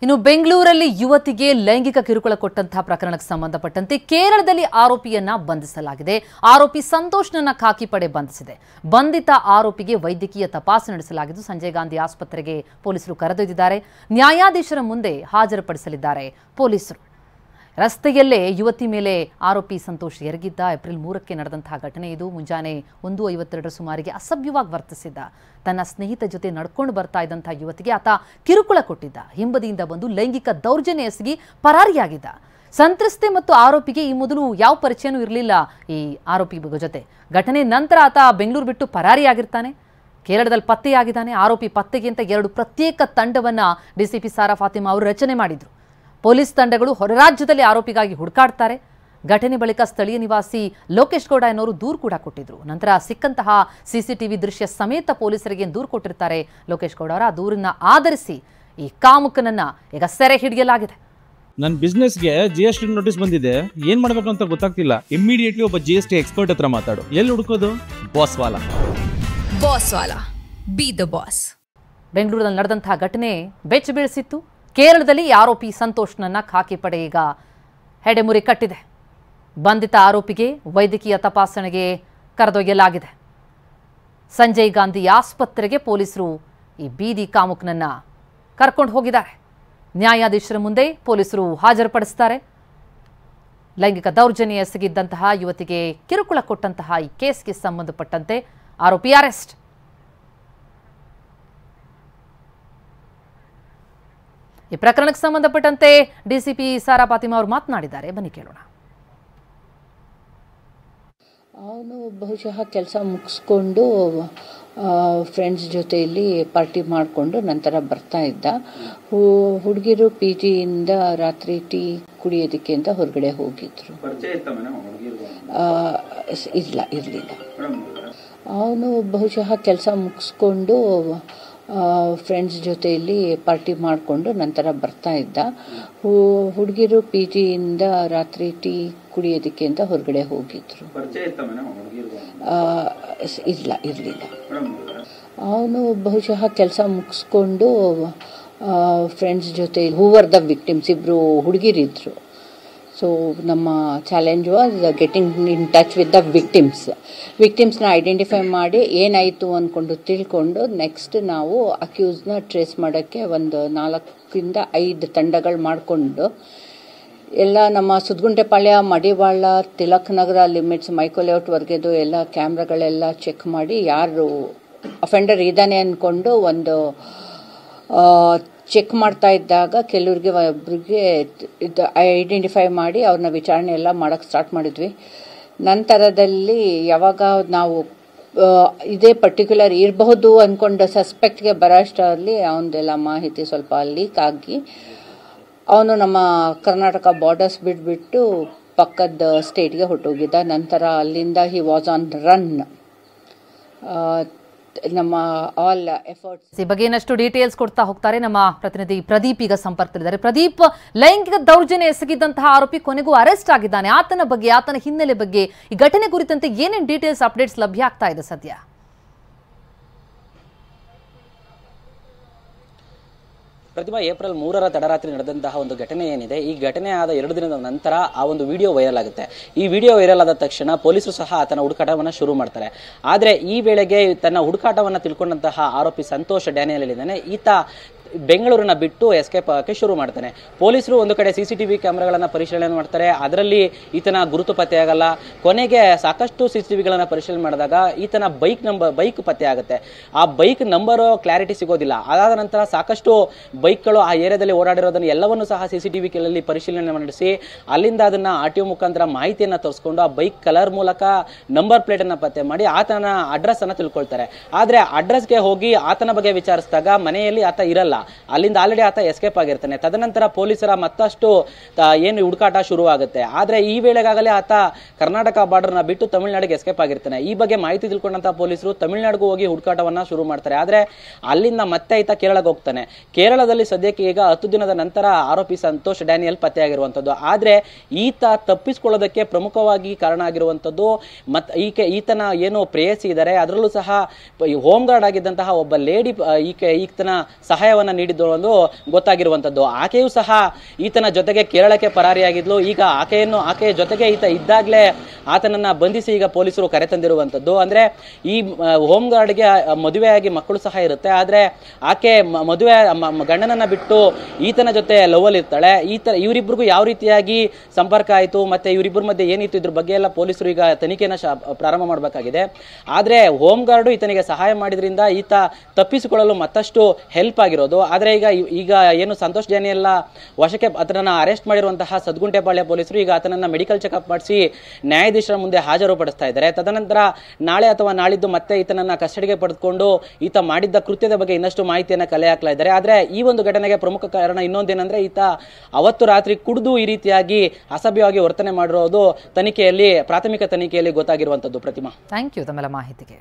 ಇನ್ನು ಬೆಂಗಳೂರಲ್ಲಿ ಯುವತಿಗೆ ಲೈಂಗಿಕ ಕಿರುಕುಳ ಕೊಟ್ಟಂತಹ ಪ್ರಕರಣಕ್ಕೆ ಸಂಬಂಧಪಟ್ಟಂತೆ ಕೇರಳದಲ್ಲಿ ಆರೋಪಿಯನ್ನ ಬಂಧಿಸಲಾಗಿದೆ. ಆರೋಪಿ ಸಂತೋಷ್ನನ್ನ ಖಾಕಿ ಪಡೆ ಬಂಧಿಸಿದೆ. ಬಂಧಿತ ಆರೋಪಿಗೆ ವೈದ್ಯಕೀಯ ತಪಾಸಣೆ ನಡೆಸಲಾಗಿದ್ದು ಸಂಜಯ್ ಗಾಂಧಿ ಆಸ್ಪತ್ರೆಗೆ ಪೊಲೀಸರು ಕರೆದೊಯ್ದಿದ್ದಾರೆ. ನ್ಯಾಯಾಧೀಶರ ಮುಂದೆ ಹಾಜರುಪಡಿಸಲಿದ್ದಾರೆ ಪೊಲೀಸರು. ರಸ್ತೆಯಲ್ಲೇ ಯುವತಿ ಮೇಲೆ ಆರೋಪಿ ಸಂತೋಷ್ ಎರಗಿದ್ದ. ಏಪ್ರಿಲ್ 3ಕ್ಕೆ ನಡೆದಂತಹ ಘಟನೆ ಇದು. ಮುಂಜಾನೆ 1:52ರ ಸುಮಾರಿಗೆ ಅಸಭ್ಯವಾಗಿ ವರ್ತಿಸಿದ್ದ. ತನ್ನ ಸ್ನೇಹಿತ ಜೊತೆ ನಡ್ಕೊಂಡು ಬರ್ತಾ ಇದ್ದಂತಹ ಯುವತಿಗೆ ಆತ ಕಿರುಕುಳ ಕೊಟ್ಟಿದ್ದ. ಹಿಂಬದಿಯಿಂದ ಬಂದು ಲೈಂಗಿಕ ದೌರ್ಜನ್ಯ ಎಸಗಿ ಪರಾರಿಯಾಗಿದ್ದ. ಸಂತ್ರಸ್ತೆ ಮತ್ತು ಆರೋಪಿಗೆ ಈ ಮೊದಲು ಯಾವ ಪರಿಚಯನೂ ಇರಲಿಲ್ಲ ಈ ಆರೋಪಿ ಜೊತೆ. ಘಟನೆ ನಂತರ ಆತ ಬೆಂಗಳೂರು ಬಿಟ್ಟು ಪರಾರಿಯಾಗಿರ್ತಾನೆ. ಕೇರಳದಲ್ಲಿ ಪತ್ತೆಯಾಗಿದ್ದಾನೆ. ಆರೋಪಿ ಪತ್ತೆಗೆ ಅಂತ 2 ಪ್ರತ್ಯೇಕ ತಂಡವನ್ನ ಡಿಸಿಪಿ ಸಾರಾ ಫಾತಿಮಾ ಅವರು ರಚನೆ ಮಾಡಿದ್ರು. ಪೊಲೀಸ್ ತಂಡಗಳು ಹೊರ ರಾಜ್ಯದಲ್ಲಿ ಆರೋಪಿಗಾಗಿ ಹುಡುಕಾಡ್ತಾರೆ. ಘಟನೆ ಬಳಿಕ ಸ್ಥಳೀಯ ನಿವಾಸಿ ಲೋಕೇಶ್ ಗೌಡ ಎನ್ನುವರು ದೂರು ಕೂಡ ಕೊಟ್ಟಿದ್ರು. ನಂತರ ಸಿಕ್ಕಂತಹ ಸಿಸಿಟಿವಿ ದೃಶ್ಯ ಸಮೇತ ಪೊಲೀಸರಿಗೆ ದೂರು ಕೊಟ್ಟಿರ್ತಾರೆ ಲೋಕೇಶ್ ಗೌಡ ಅವರ. ದೂರನ್ನ ಆಧರಿಸಿ ಈ ಕಾಮುಕನನ್ನ ಈಗ ಸೆರೆ ಹಿಡಿಯಲಾಗಿದೆ. ನನ್ನ ಬಿಸ್ನೆಸ್ಗೆ GST ನೋಟಿಸ್ ಬಂದಿದೆ, ಏನ್ ಮಾಡ್ಬೇಕು ಅಂತ ಗೊತ್ತಾಗ್ತಿಲ್ಲ. ಇಮಿಡಿಯೇಟ್ಲಿ ಒಬ್ಬ GST ಎಕ್ಸ್ಪರ್ಟ್ ಹತ್ರ ಮಾತಾಡು. ಎಲ್ಲಿ ಹುಡುಕೋದು? ಬಾಸ್ ವಾಲಾ ಬಿ ದ ಬಾಸ್. ಬೆಂಗಳೂರಿನಲ್ಲಿ ನಡೆದಂತಹ ಘಟನೆ ಬೆಚ್ಚ ಬೀಳಿಸಿತ್ತು. ಕೇರಳದಲ್ಲಿ ಆರೋಪಿ ಸಂತೋಷ್ನನ್ನ ಖಾಕಿ ಪಡೆ ಈಗ ಹೆಡೆಮುರಿ ಕಟ್ಟಿದೆ. ಬಂಧಿತ ಆರೋಪಿಗೆ ವೈದ್ಯಕೀಯ ತಪಾಸಣೆಗೆ ಕರೆದೊಯ್ಯಲಾಗಿದೆ. ಸಂಜಯ್ ಗಾಂಧಿ ಆಸ್ಪತ್ರೆಗೆ ಪೊಲೀಸರು ಈ ಬೀದಿ ಕಾಮುಕನನ್ನ ಕರ್ಕೊಂಡು ಹೋಗಿದ್ದಾರೆ. ನ್ಯಾಯಾಧೀಶರ ಮುಂದೆ ಪೊಲೀಸರು ಹಾಜರುಪಡಿಸ್ತಾರೆ. ಲೈಂಗಿಕ ದೌರ್ಜನ್ಯ ಎಸಗಿದ್ದಂತಹ ಯುವತಿಗೆ ಕಿರುಕುಳ ಕೊಟ್ಟಂತಹ ಈ ಕೇಸ್ಗೆ ಸಂಬಂಧಪಟ್ಟಂತೆ ಆರೋಪಿ ಅರೆಸ್ಟ್. ಈ ಪ್ರಕರಣಕ್ಕೆ ಸಂಬಂಧಪಟ್ಟಂತೆ ಡಿಸಿಪಿ ಸಾರಾ ಫಾತಿಮಾ ಅವರು ಮಾತನಾಡಿದ್ದಾರೆ. ಬನ್ನಿ ಕೇಳೋಣ. ಅವನು ಬಹುಶಃ ಕೆಲಸ ಮುಗಿಸ್ಕೊಂಡು ಫ್ರೆಂಡ್ಸ್ ಜೊತೆಯಲ್ಲಿ ಪಾರ್ಟಿ ಮಾಡಿಕೊಂಡು ನಂತರ ಬರ್ತಾ ಇದ್ದ. ಹುಡುಗಿರು PGಯಿಂದ ರಾತ್ರಿ ಟೀ ಕುಡಿಯೋದಕ್ಕೆ ಅಂತ ಹೊರಗಡೆ ಹೋಗಿದ್ರು. ಇರಲಿಲ್ಲ. ಅವನು ಬಹುಶಃ ಕೆಲಸ ಮುಗಿಸ್ಕೊಂಡು ಫ್ರೆಂಡ್ಸ್ ಜೊತೆಯಲ್ಲಿ ಪಾರ್ಟಿ ಮಾಡಿಕೊಂಡು ನಂತರ ಬರ್ತಾ ಇದ್ದ. ಹುಡುಗಿರು PGಯಿಂದ ರಾತ್ರಿ ಟೀ ಕುಡಿಯೋದಕ್ಕೆ ಅಂತ ಹೊರಗಡೆ ಹೋಗಿದ್ರು. ಇರಲಿಲ್ಲ. ಅವನು ಬಹುಶಃ ಕೆಲಸ ಮುಗಿಸ್ಕೊಂಡು ಫ್ರೆಂಡ್ಸ್ ಜೊತೆ ಹೂವರ್ ದ ವಿಕ್ಟಿಮ್ಸ್ ಇಬ್ಬರು ಹುಡುಗಿರಿದ್ರು. ಸೊ ನಮ್ಮ challenge was getting in touch with the ವಿಕ್ಟಿಮ್ಸ್ನ ಐಡೆಂಟಿಫೈ ಮಾಡಿ ಏನಾಯಿತು ಅಂದ್ಕೊಂಡು ತಿಳ್ಕೊಂಡು ನೆಕ್ಸ್ಟ್ ನಾವು ಅಕ್ಯೂಸ್ನ ಟ್ರೇಸ್ ಮಾಡೋಕ್ಕೆ ಒಂದು 4ರಿಂದ 5 ತಂಡಗಳು ಮಾಡಿಕೊಂಡು ಎಲ್ಲ ನಮ್ಮ ಸುದ್ಗುಂಟೆಪಾಳ್ಯ, ಮಡಿವಾಳ, ತಿಲಕ್ ನಗರ ಲಿಮಿಟ್ಸ್, ಮೈಕೋ ಲೇಔಟ್ವರೆಗೆದು ಎಲ್ಲ ಕ್ಯಾಮ್ರಾಗಳೆಲ್ಲ ಚೆಕ್ ಮಾಡಿ ಯಾರು ಅಫೆಂಡರ್ ಇದ್ದಾನೆ ಅಂದ್ಕೊಂಡು ಒಂದು ಚೆಕ್ ಮಾಡ್ತಾ ಇದ್ದಾಗ ಕೆಲವ್ರಿಗೆ ಒಬ್ರಿಗೆ ಐಡೆಂಟಿಫೈ ಮಾಡಿ ಅವ್ರನ್ನ ವಿಚಾರಣೆ ಎಲ್ಲ ಮಾಡೋಕ್ಕೆ ಸ್ಟಾರ್ಟ್ ಮಾಡಿದ್ವಿ. ನಂತರದಲ್ಲಿ ಯಾವಾಗ ನಾವು ಇದೇ ಪರ್ಟಿಕ್ಯುಲರ್ ಇರಬಹುದು ಅಂದ್ಕೊಂಡು ಸಸ್ಪೆಕ್ಟ್ಗೆ ಬರೋಷ್ಟರಲ್ಲಿ ಅವನದೆಲ್ಲ ಮಾಹಿತಿ ಸ್ವಲ್ಪ ಲೀಕ್ ಆಗಿ ಅವನು ನಮ್ಮ ಕರ್ನಾಟಕ ಬಾರ್ಡರ್ಸ್ ಬಿಟ್ಬಿಟ್ಟು ಪಕ್ಕದ ಸ್ಟೇಟ್ಗೆ ಹೊರಟೋಗಿದ್ದ. ನಂತರ ಅಲ್ಲಿಂದ ಹಿ ವಾಸ್ ಆನ್ ರನ್. ನಮ್ಮ ಆಲ್ ಎಫರ್ಟ್ಸ್ ಈ ಬಗ್ಗೆ ಇನ್ನಷ್ಟು ಡೀಟೇಲ್ಸ್ ಕೊಡ್ತಾ ಹೋಗ್ತಾರೆ ನಮ್ಮ ಪ್ರತಿನಿಧಿ ಪ್ರದೀಪ್. ಈಗ ಸಂಪರ್ಕದಲ್ಲಿದ್ದಾರೆ. ಪ್ರದೀಪ್, ಲೈಂಗಿಕ ದೌರ್ಜನ್ಯ ಎಸಗಿದಂತಹ ಆರೋಪಿ ಕೊನೆಗೂ ಅರೆಸ್ಟ್ ಆಗಿದ್ದಾನೆ. ಆತನ ಬಗ್ಗೆ, ಆತನ ಹಿನ್ನೆಲೆ ಬಗ್ಗೆ, ಈ ಘಟನೆ ಕುರಿತಂತೆ ಏನೇನು ಡೀಟೇಲ್ಸ್ ಅಪ್ಡೇಟ್ಸ್ ಲಭ್ಯ ಆಗ್ತಾ ಇದೆ ಸದ್ಯ? ಪ್ರತಿಮಾ, ಏಪ್ರಿಲ್ 3ರ ತಡರಾತ್ರಿ ನಡೆದಂತಹ ಒಂದು ಘಟನೆ ಏನಿದೆ, ಈ ಘಟನೆ ಆದ 2 ದಿನದ ನಂತರ ಆ ಒಂದು ವಿಡಿಯೋ ವೈರಲ್ ಆಗುತ್ತೆ. ಈ ವಿಡಿಯೋ ವೈರಲ್ ಆದ ತಕ್ಷಣ ಪೊಲೀಸರು ಸಹ ಆತನ ಹುಡುಕಾಟವನ್ನು ಶುರು ಮಾಡ್ತಾರೆ. ಆದರೆ ಈ ವೇಳೆಗೆ ತನ್ನ ಹುಡುಕಾಟವನ್ನು ತಿಳ್ಕೊಂಡಂತಹ ಆರೋಪಿ ಸಂತೋಷ್ ಡ್ಯಾನಿಯಲ್ ಹೇಳಿದ್ದಾನೆ, ಈತ ಬೆಂಗಳೂರನ್ನ ಬಿಟ್ಟು ಎಸ್ಕೇಪ್ ಆಗೋಕ್ಕೆ ಶುರು ಮಾಡ್ತಾನೆ. ಪೊಲೀಸರು ಒಂದು ಕಡೆ CCTV ಕ್ಯಾಮ್ರಾಗಳನ್ನು ಪರಿಶೀಲನೆ ಮಾಡ್ತಾರೆ. ಅದರಲ್ಲಿ ಈತನ ಗುರುತು ಪತ್ತೆಯಾಗಲ್ಲ. ಕೊನೆಗೆ ಸಾಕಷ್ಟು CCTVಗಳನ್ನು ಪರಿಶೀಲನೆ ಮಾಡಿದಾಗ ಈತನ ಬೈಕ್ ಪತ್ತೆ ಆಗುತ್ತೆ. ಆ ಬೈಕ್ ನಂಬರು ಕ್ಲಾರಿಟಿ ಸಿಗೋದಿಲ್ಲ. ಅದಾದ ನಂತರ ಸಾಕಷ್ಟು ಬೈಕ್ಗಳು ಆ ಏರಿಯಾದಲ್ಲಿ ಓಡಾಡಿರೋದನ್ನು ಎಲ್ಲವನ್ನೂ ಸಹ CCTV ಗಳಲ್ಲಿ ಪರಿಶೀಲನೆ ನಡೆಸಿ ಅಲ್ಲಿಂದ ಅದನ್ನ RTO ಮುಖಾಂತರ ಮಾಹಿತಿಯನ್ನು ತರಿಸ್ಕೊಂಡು ಆ ಬೈಕ್ ಕಲರ್ ಮೂಲಕ ನಂಬರ್ ಪ್ಲೇಟ್ ಅನ್ನ ಪತ್ತೆ ಮಾಡಿ ಆತನ ಅಡ್ರೆಸ್ ಅನ್ನ ತಿಳ್ಕೊಳ್ತಾರೆ. ಆದ್ರೆ ಅಡ್ರೆಸ್ಗೆ ಹೋಗಿ ಆತನ ಬಗ್ಗೆ ವಿಚಾರಿಸಿದಾಗ ಮನೆಯಲ್ಲಿ ಆತ ಇರಲ್ಲ. ಅಲ್ಲಿಂದ ಆಲ್ರೆಡಿ ಆತ ಎಸ್ಕೇಪ್ ಆಗಿರ್ತಾನೆ. ತದನಂತರ ಪೊಲೀಸರ ಮತ್ತಷ್ಟು ಏನು ಹುಡುಕಾಟ ಶುರುವಾಗುತ್ತೆ. ಆದ್ರೆ ಈ ವೇಳೆಗಾಗಲೇ ಆತ ಕರ್ನಾಟಕ ಬಾರ್ಡರ್ನ ಬಿಟ್ಟು ತಮಿಳುನಾಡಿಗೆ ಎಸ್ಕೇಪ್ ಆಗಿರ್ತಾನೆ. ಈ ಬಗ್ಗೆ ಮಾಹಿತಿ ತಿಳ್ಕೊಂಡಂತ ಪೊಲೀಸರು ತಮಿಳುನಾಡಿಗೂ ಹೋಗಿ ಹುಡುಕಾಟವನ್ನ ಶುರು ಮಾಡ್ತಾರೆ. ಆದ್ರೆ ಅಲ್ಲಿಂದ ಮತ್ತೆ ಈತ ಕೇರಳಕ್ಕೆ ಹೋಗ್ತಾನೆ. ಕೇರಳದಲ್ಲಿ ಸದ್ಯಕ್ಕೆ ಈಗ 10 ದಿನದ ನಂತರ ಆರೋಪಿ ಸಂತೋಷ್ ಡ್ಯಾನಿಯಲ್ ಪತ್ತೆಯಾಗಿರುವಂತದ್ದು. ಆದ್ರೆ ಈತ ತಪ್ಪಿಸಿಕೊಳ್ಳೋದಕ್ಕೆ ಪ್ರಮುಖವಾಗಿ ಕಾರಣ ಆಗಿರುವಂತದ್ದು ಈತನ ಏನು ಪ್ರೇಯಸಿ ಇದ್ದಾರೆ ಅದರಲ್ಲೂ ಸಹ ಹೋಮ್ ಗಾರ್ಡ್ ಆಗಿದ್ದಂತಹ ಒಬ್ಬ ಲೇಡಿ ಈತನ ಸಹಾಯವನ್ನ ಮಾಹಿತಿಯನ್ನ ನೀಡಿದ್ದು ಒಂದು ಗೊತ್ತಾಗಿರುವಂತದ್ದು. ಆಕೆಯೂ ಸಹ ಈತನ ಜೊತೆಗೆ ಕೇರಳಕ್ಕೆ ಪರಾರಿಯಾಗಿದ್ಲು. ಈಗ ಆಕೆಯ ಜೊತೆಗೆ ಈತ ಇದ್ದಾಗಲೇ ಆತನನ್ನ ಬಂಧಿಸಿ ಈಗ ಪೊಲೀಸರು ಕರೆತಂದಿರುವಂತದ್ದು. ಅಂದ್ರೆ ಈ ಹೋಮ್ ಗಾರ್ಡ್ಗೆ ಮದುವೆಯಾಗಿ ಮಕ್ಕಳು ಸಹ ಇರುತ್ತೆ, ಆದ್ರೆ ಆಕೆ ಮದುವೆ ಗಂಡನನ್ನ ಬಿಟ್ಟು ಈತನ ಜೊತೆ ಲವ್ ಅಲ್ಲಿ ಇರ್ತಾಳೆ. ಇವರಿಬ್ಬರಿಗೂ ಯಾವ ರೀತಿಯಾಗಿ ಸಂಪರ್ಕ ಆಯಿತು ಮತ್ತೆ ಇವರಿಬ್ಬರ ಮಧ್ಯೆ ಏನಿತ್ತು ಇದ್ರ ಬಗ್ಗೆ ಎಲ್ಲ ಪೊಲೀಸರು ಈಗ ತನಿಖೆನ ಪ್ರಾರಂಭ ಮಾಡಬೇಕಾಗಿದೆ. ಆದ್ರೆ ಹೋಮ್ ಗಾರ್ಡ್ ಈತನಿಗೆ ಸಹಾಯ ಮಾಡಿದ್ರಿಂದ ಈತ ತಪ್ಪಿಸಿಕೊಳ್ಳಲು ಮತ್ತಷ್ಟು ಹೆಲ್ಪ್ ಆಗಿರೋದು. ಆದ್ರೆ ಈಗ ಏನು ಸಂತೋಷ್ ಜೈನ್ ಎಲ್ಲ ವಶಕ್ಕೆ ಆತನನ್ನ ಅರೆಸ್ಟ್ ಮಾಡಿರುವಂತಹ ಸದ್ಗುಂಟೆಪಾಳ್ಯ ಪೊಲೀಸರು ಈಗ ಆತನನ್ನ ಮೆಡಿಕಲ್ ಚೆಕಪ್ ಮಾಡಿಸಿ ನ್ಯಾಯಾಧೀಶರ ಮುಂದೆ ಹಾಜರುಪಡಿಸ್ತಾ ಇದ್ದಾರೆ. ತದನಂತರ ನಾಳೆ ಅಥವಾ ನಾಳಿದ್ದು ಮತ್ತೆ ಈತನನ್ನ ಕಸ್ಟಡಿಗೆ ಪಡೆದುಕೊಂಡು ಈತ ಮಾಡಿದ್ದ ಕೃತ್ಯದ ಬಗ್ಗೆ ಇನ್ನಷ್ಟು ಮಾಹಿತಿಯನ್ನ ಕಲೆ ಹಾಕ್ತಾ ಇದ್ದಾರೆ. ಆದ್ರೆ ಈ ಒಂದು ಘಟನೆಗೆ ಪ್ರಮುಖ ಕಾರಣ ಇನ್ನೊಂದೇನಂದ್ರೆ ಈತ ಅವತ್ತು ರಾತ್ರಿ ಕುಡಿದು ಈ ರೀತಿಯಾಗಿ ಅಸಭ್ಯವಾಗಿ ವರ್ತನೆ ಮಾಡಿರೋದು ಪ್ರಾಥಮಿಕ ತನಿಖೆಯಲ್ಲಿ ಗೊತ್ತಾಗಿರುವಂತದ್ದು. ಪ್ರತಿಮಾ, ಥ್ಯಾಂಕ್ ಯು ತಮ್ಮೆಲ್ಲ ಮಾಹಿತಿಗೆ.